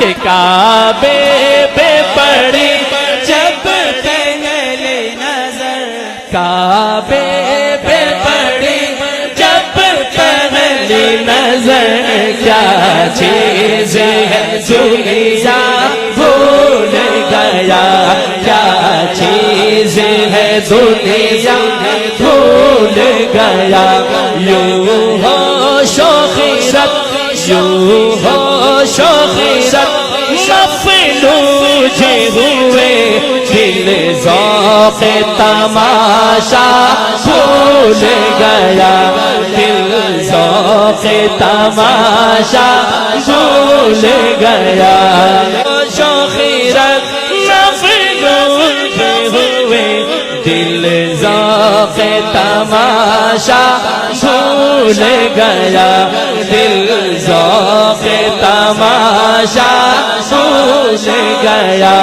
کہ کعبے پہ پڑی جب پہلی نظر، کعبے پہ پڑی جب پہلی نظر، کیا چیز ہے دنیا بھول گیا، کیا چیز ہے دنیا بھول گیا، یوں ہو شوخیرت، یوں ہو شوخیرت مفلوج ہوئے، دل ذوق تماشا بھول گیا، دل ذوق تماشا بھول گیا، شوخیرت مفلوج ہوئے، دل ذوق تماشا بھول گیا، دل ذوق تماشا بھول گیا،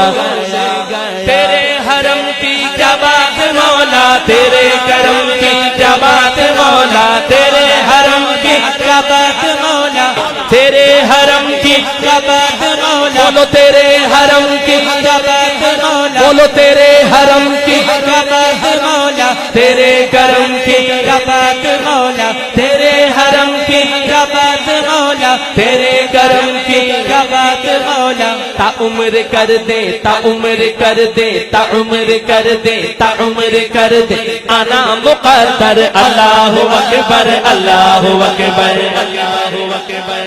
تیرے حرم کی کیا بات مولا، تیرے کرم کی کیا بات مولا، تیرے حرم کی کیا بات مولا، تیرے حرم کی کیا بات مولا، بولو تیرے حرم کی کیا بات مولا، بولو تیرے حرم کی کیا بات مولا، تیرے کرم کی کیا بات مولا، تیرے حرم کی کیا بات مولا، تیرے کرم کی کیا بات مولا، تا عمر کر دے، تا عمر کر دے، تا عمر کر دے، تا عمر کر دے، انا مقدر، اللہ اکبر، اللہ اکبر، اللہ اکبر،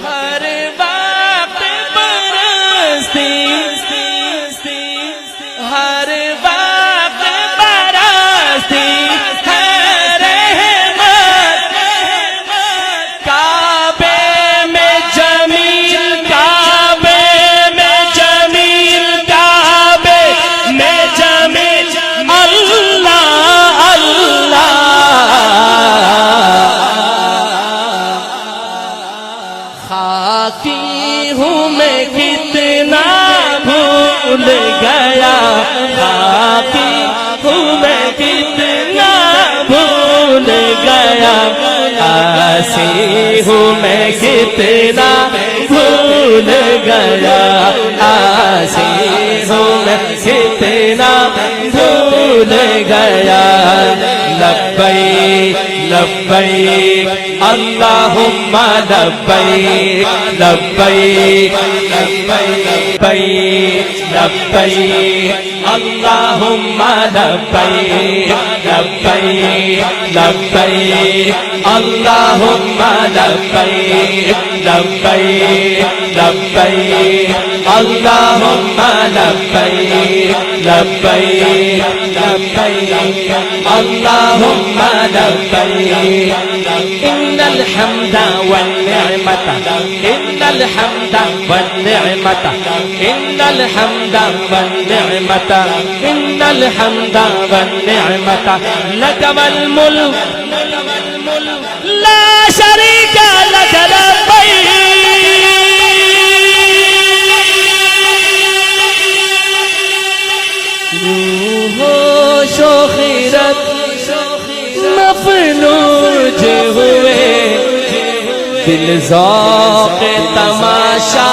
ہر وقت پرستی، ہر وقت پرستی ہے رحمت، کعبے میں جمیل، کعبے میں جمیل، کعبے میں جمیل، اللہ اللہ، خاکی ہوں میں کتنا بھول گیا، خاکی ہوں میں کتنا بھول گیا، آسی ہوں میں کتنا بھول گیا، آسی ہوں میں کتنا بھول گیا، لبیک لبیک اللہم لبیک، لبیک لبیک لبیک اللہم لبیک، لبیک لبیک اللہم لبیک، لبیک لبیک اللہم لبیک، لبیک لبیک اللہم لبیک، ان الحمد والنعمت، ان الحمد والنعمت، ان الحمد والنعمت، ان الحمد والنعمت لک والملک لا شریک لک، لبیک ہو شوخیرت مفلوج ہوئے، دل ذوق تماشا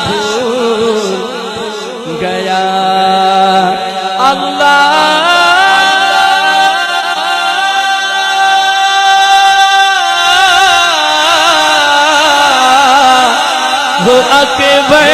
بھول گیا، اللہ اکبر،